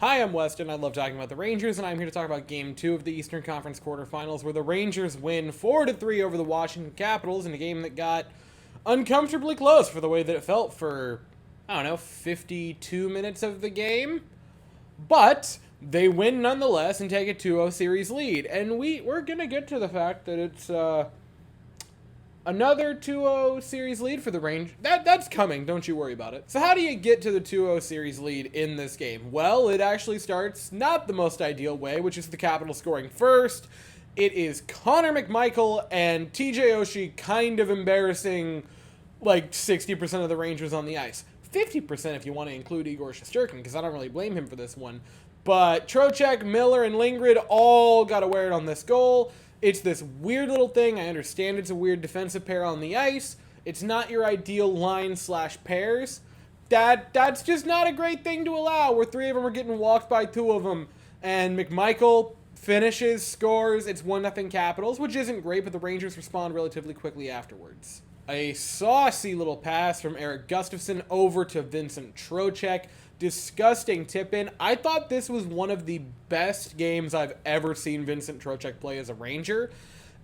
Hi, I'm Weston. I love talking about the Rangers, and I'm here to talk about Game 2 of the Eastern Conference quarterfinals, where the Rangers win 4-3 over the Washington Capitals in a game that got uncomfortably close for the way that it felt for, 52 minutes of the game. But they win nonetheless and take a 2-0 series lead. And we're going to get to the fact that it's another 2-0 series lead for the Rangers. That's coming, don't you worry about it. So how do you get to the 2-0 series lead in this game? Well, it actually starts not the most ideal way, which is the Capitals scoring first. It is Connor McMichael and TJ Oshie kind of embarrassing like 60% of the Rangers on the ice. 50% if you want to include Igor Shesterkin, because I don't really blame him for this one. But Trocheck, Miller, and Lindgren all got to wear it on this goal. It's this weird little thing. I understand it's a weird defensive pair on the ice. It's not your ideal line/pairs. That's just not a great thing to allow, where three of them are getting walked by two of them. And McMichael finishes, scores. It's 1-0 Capitals, which isn't great, but the Rangers respond relatively quickly afterwards. A saucy little pass from Eric Gustafsson over to Vincent Trocheck. Disgusting tip-in. I thought this was one of the best games I've ever seen Vincent Trocheck play as a Ranger.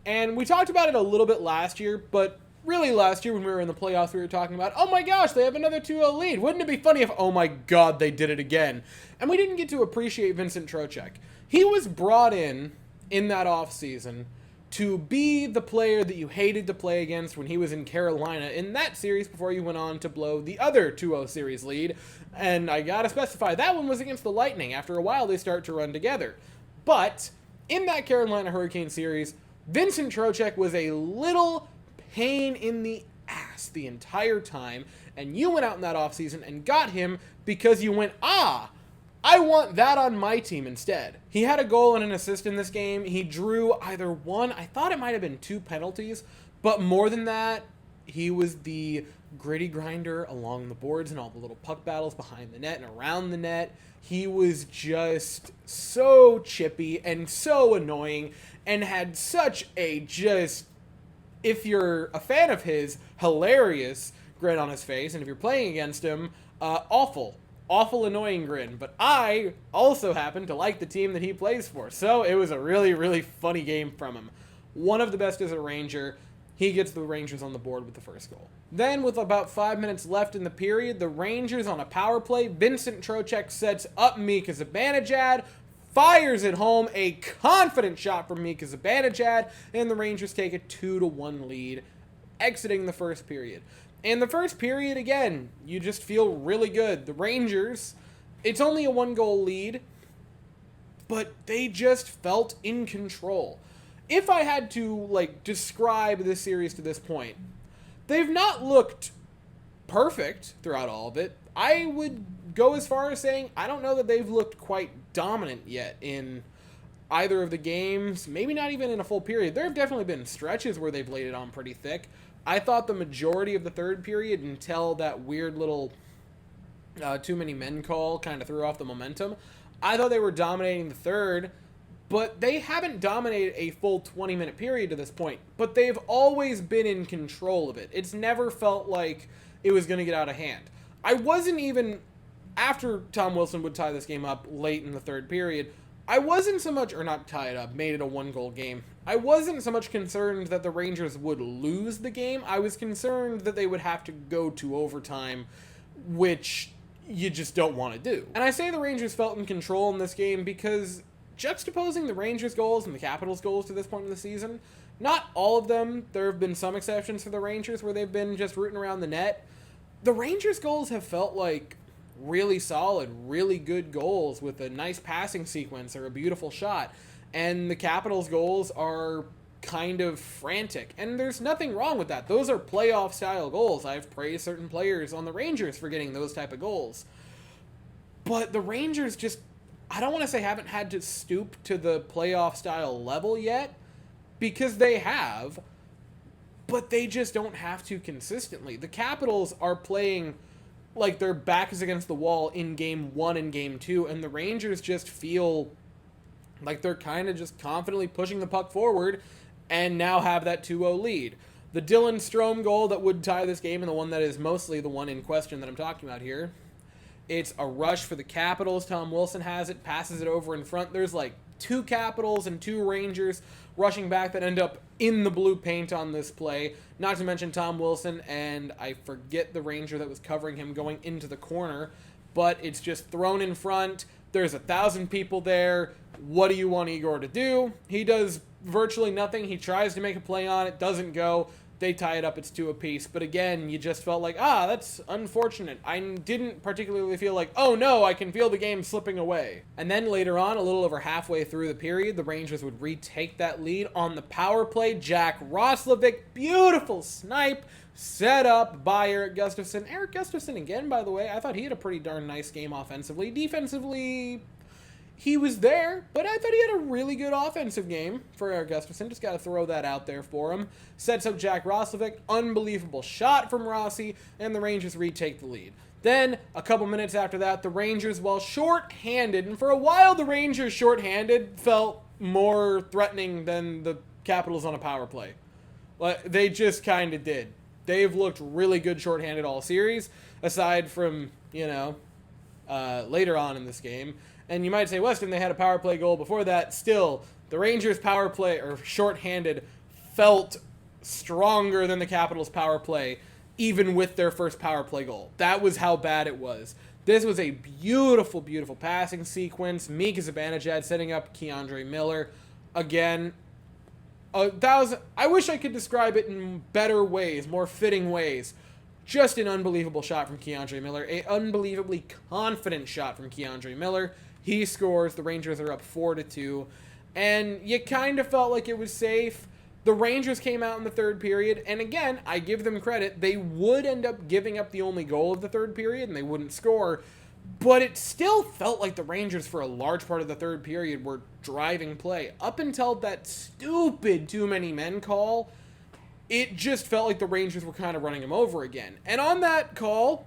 And we talked about it a little bit last year, but really last year when we were in the playoffs, we were talking about, oh my gosh, they have another 2-0 lead. Wouldn't it be funny if, oh my god, they did it again? And we didn't get to appreciate Vincent Trocheck. He was brought in that offseason to be the player that you hated to play against when he was in Carolina in that series before you went on to blow the other 2-0 series lead. And I gotta specify, that one was against the Lightning. After a while, they start to run together. But in that Carolina Hurricane series, Vincent Trocheck was a little pain in the ass the entire time, and you went out in that offseason and got him because you went, I want that on my team instead. He had a goal and an assist in this game. He drew either one, I thought it might have been two penalties, but more than that, he was the gritty grinder along the boards and all the little puck battles behind the net and around the net. He was just so chippy and so annoying and had such a just, if you're a fan of his, hilarious grin on his face, and if you're playing against him, awful annoying grin. But I also happen to like the team that he plays for, so it was a really, really funny game from him. One of the best as a Ranger. He gets the Rangers on the board with the first goal. Then, with about 5 minutes left in the period, the Rangers on a power play, Vincent Trocheck sets up Mika Zibanejad, fires it home, a confident shot from Mika Zibanejad, and the Rangers take a 2-1 lead, exiting the first period. And the first period, again, you just feel really good. The Rangers, it's only a 1-goal lead, but they just felt in control. If I had to, describe this series to this point, they've not looked perfect throughout all of it. I would go as far as saying I don't know that they've looked quite dominant yet in either of the games, maybe not even in a full period. There have definitely been stretches where they've laid it on pretty thick. I thought the majority of the third period, until that weird little too many men call kind of threw off the momentum, I thought they were dominating the third, but they haven't dominated a full 20-minute period to this point, but they've always been in control of it. It's never felt like it was going to get out of hand. I wasn't even, after Tom Wilson would tie this game up late in the third period, I wasn't so much, or not tie it up, made it a 1-goal game. I wasn't so much concerned that the Rangers would lose the game. I was concerned that they would have to go to overtime, which you just don't want to do. And I say the Rangers felt in control in this game because juxtaposing the Rangers' goals and the Capitals' goals to this point in the season, not all of them, there have been some exceptions for the Rangers where they've been just rooting around the net. The Rangers' goals have felt like really solid, really good goals with a nice passing sequence or a beautiful shot. And the Capitals' goals are kind of frantic. And there's nothing wrong with that. Those are playoff-style goals. I've praised certain players on the Rangers for getting those type of goals. But the Rangers just, I don't want to say haven't had to stoop to the playoff-style level yet, because they have, but they just don't have to consistently. The Capitals are playing like their back is against the wall in Game 1 and Game 2, and the Rangers just feel like they're kind of just confidently pushing the puck forward and now have that 2-0 lead. The Dylan Strome goal that would tie this game, and the one that is mostly the one in question that I'm talking about here, It's a rush for the Capitals. Tom Wilson has it, passes it over in front. There's like 2 Capitals and 2 Rangers rushing back that end up in the blue paint on this play. Not to mention Tom Wilson, and I forget the Ranger that was covering him going into the corner, but it's just thrown in front. There's 1,000 people there. What do you want Igor to do? He does virtually nothing. He tries to make a play on it, doesn't go. They tie it up, it's 2 apiece. But again, you just felt like, that's unfortunate. I didn't particularly feel like, oh no, I can feel the game slipping away. And then later on, a little over halfway through the period, the Rangers would retake that lead on the power play. Jack Roslovic, beautiful snipe, set up by Erik Gustafsson. Erik Gustafsson again, by the way, I thought he had a pretty darn nice game offensively. Defensively, he was there, but I thought he had a really good offensive game for Erik Gustafsson. Just got to throw that out there for him. Sets up Jack Roslovic. Unbelievable shot from Rossi, and the Rangers retake the lead. Then, a couple minutes after that, the Rangers, while short-handed, and for a while the Rangers short-handed felt more threatening than the Capitals on a power play. They just kind of did. They've looked really good short-handed all series, aside from, later on in this game. And you might say, Weston, they had a power play goal before that. Still, the Rangers' power play, or shorthanded, felt stronger than the Capitals' power play, even with their first power play goal. That was how bad it was. This was a beautiful, beautiful passing sequence. Mika Zibanejad setting up Keandre Miller. Again, I wish I could describe it in better ways, more fitting ways. Just an unbelievable shot from Keandre Miller. An unbelievably confident shot from Keandre Miller. He scores. The Rangers are up 4-2. And you kind of felt like it was safe. The Rangers came out in the third period. And again, I give them credit. They would end up giving up the only goal of the third period, and they wouldn't score. But it still felt like the Rangers, for a large part of the third period, were driving play. Up until that stupid too many men call, it just felt like the Rangers were kind of running them over again. And on that call,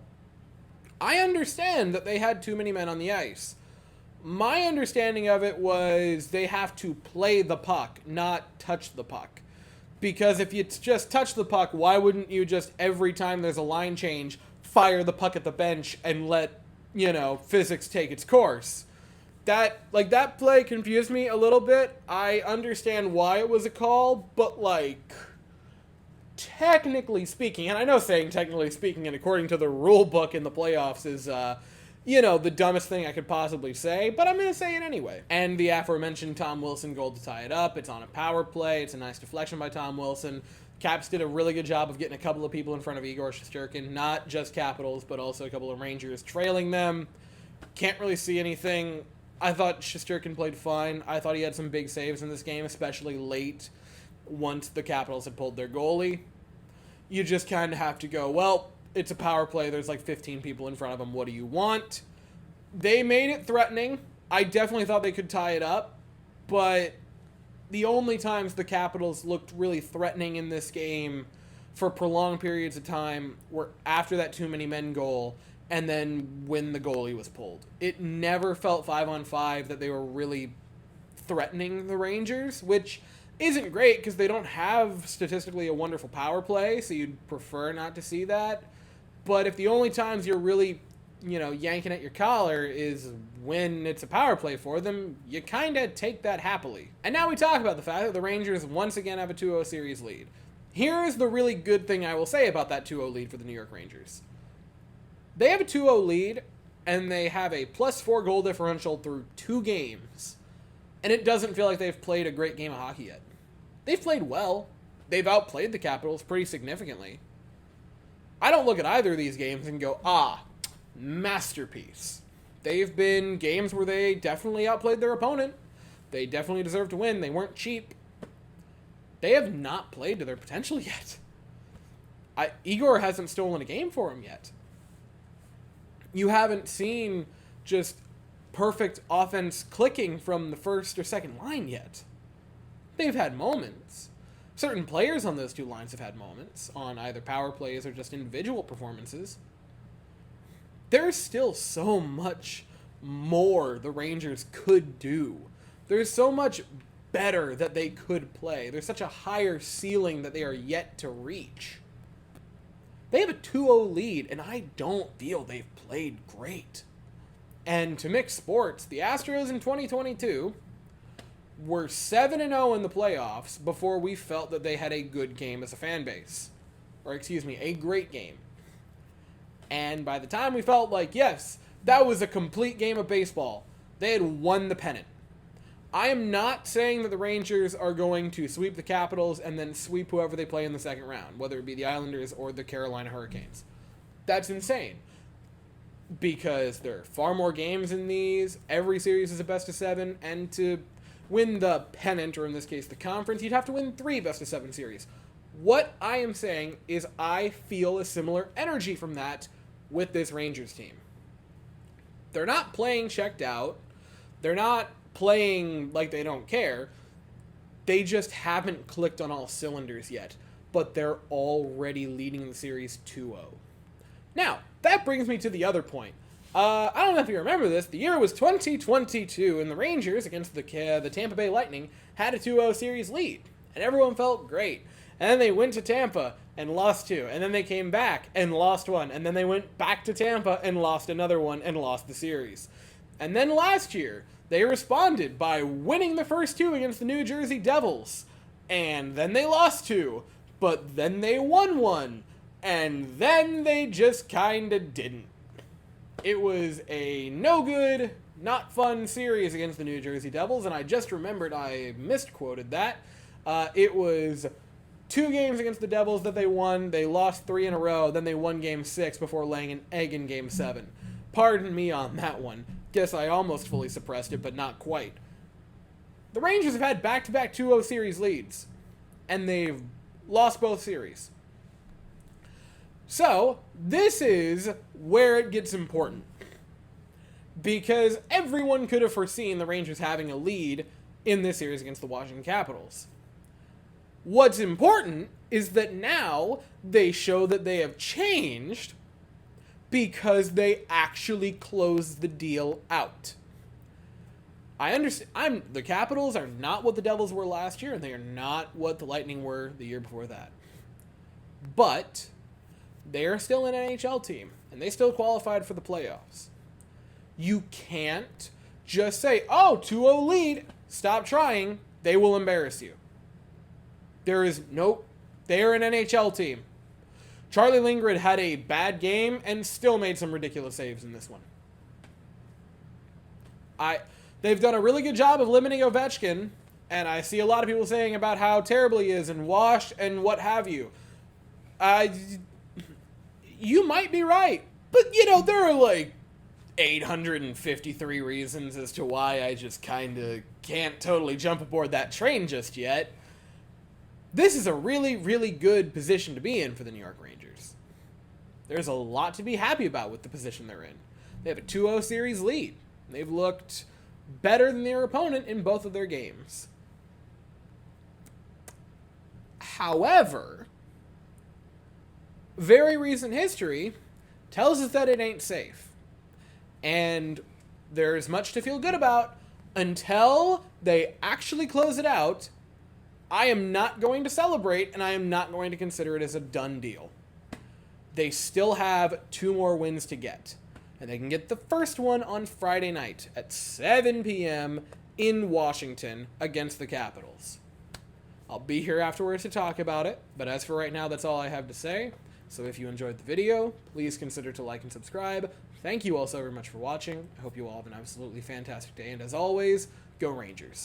I understand that they had too many men on the ice. My understanding of it was they have to play the puck, not touch the puck. Because if you just touch the puck, why wouldn't you just, every time there's a line change, fire the puck at the bench and let, physics take its course? That play confused me a little bit. I understand why it was a call, but technically speaking, and I know saying technically speaking and according to the rule book in the playoffs is, the dumbest thing I could possibly say, but I'm going to say it anyway. And the aforementioned Tom Wilson goal to tie it up. It's on a power play. It's a nice deflection by Tom Wilson. Caps did a really good job of getting a couple of people in front of Igor Shesterkin, not just Capitals, but also a couple of Rangers trailing them. Can't really see anything. I thought Shesterkin played fine. I thought he had some big saves in this game, especially late once the Capitals had pulled their goalie. You just kind of have to go, well, it's a power play. There's 15 people in front of them. What do you want? They made it threatening. I definitely thought they could tie it up, but the only times the Capitals looked really threatening in this game for prolonged periods of time were after that too many men goal and then when the goalie was pulled. It never felt 5-on-5 that they were really threatening the Rangers, which isn't great because they don't have statistically a wonderful power play, so you'd prefer not to see that. But if the only times you're really, yanking at your collar is when it's a power play for them, you kind of take that happily. And now we talk about the fact that the Rangers once again have a 2-0 series lead. Here is the really good thing I will say about that 2-0 lead for the New York Rangers. They have a 2-0 lead, and they have a +4 goal differential through 2 games. And it doesn't feel like they've played a great game of hockey yet. They've played well. They've outplayed the Capitals pretty significantly. I don't look at either of these games and go, masterpiece. They've been games where they definitely outplayed their opponent. They definitely deserved to win. They weren't cheap. They have not played to their potential yet. Igor hasn't stolen a game for him yet. You haven't seen just perfect offense clicking from the first or second line yet. They've had moments. Certain players on those 2 lines have had moments on either power plays or just individual performances. There's still so much more the Rangers could do. There's so much better that they could play. There's such a higher ceiling that they are yet to reach. They have a 2-0 lead, and I don't feel they've played great. And to mix sports, the Astros in 2022 were 7-0 in the playoffs before we felt that they had a good game as a fan base. Or excuse me, a great game. And by the time we felt like, yes, that was a complete game of baseball, they had won the pennant. I am not saying that the Rangers are going to sweep the Capitals and then sweep whoever they play in the second round, whether it be the Islanders or the Carolina Hurricanes. That's insane. Because there are far more games in these. Every series is a best of 7, and to win the pennant, or in this case the conference, you'd have to win 3 best of 7 series. What I am saying is I feel a similar energy from that with this Rangers team. They're not playing checked out. They're not playing like they don't care. They just haven't clicked on all cylinders yet, but they're already leading the series 2-0. Now, that brings me to the other point. I don't know if you remember this. The year was 2022, and the Rangers, against the Tampa Bay Lightning, had a 2-0 series lead, and everyone felt great. And then they went to Tampa and lost 2, and then they came back and lost 1, and then they went back to Tampa and lost another 1 and lost the series. And then last year, they responded by winning the first 2 against the New Jersey Devils, and then they lost 2, but then they won 1, and then they just kinda didn't. It was a no-good, not fun series against the New Jersey Devils, and I just remembered I misquoted that. It was 2 games against the Devils that they won. They lost 3 in a row, then they won Game 6 before laying an egg in Game 7. Pardon me on that one. Guess I almost fully suppressed it, but not quite. The Rangers have had back-to-back 2-0 series leads, and they've lost both series. So, this is where it gets important. Because everyone could have foreseen the Rangers having a lead in this series against the Washington Capitals. What's important is that now they show that they have changed because they actually closed the deal out. I understand. The Capitals are not what the Devils were last year, and they are not what the Lightning were the year before that. But they are still an NHL team, and they still qualified for the playoffs. You can't just say, oh, 2-0 lead, stop trying, they will embarrass you. There is nope. They are an NHL team. Charlie Lindgren had a bad game and still made some ridiculous saves in this one. They've done a really good job of limiting Ovechkin, and I see a lot of people saying about how terrible he is and washed and what have you. You might be right, but there are like 853 reasons as to why I just kind of can't totally jump aboard that train just yet. This is a really, really good position to be in for the New York Rangers. There's a lot to be happy about with the position they're in. They have a 2-0 series lead. They've looked better than their opponent in both of their games. However, very recent history tells us that it ain't safe. And there's much to feel good about until they actually close it out. I am not going to celebrate, and I am not going to consider it as a done deal. They still have 2 more wins to get. And they can get the first one on Friday night at 7 p.m. in Washington against the Capitals. I'll be here afterwards to talk about it, but as for right now, that's all I have to say. So if you enjoyed the video, please consider to like and subscribe. Thank you all so very much for watching. I hope you all have an absolutely fantastic day, and as always, go Rangers.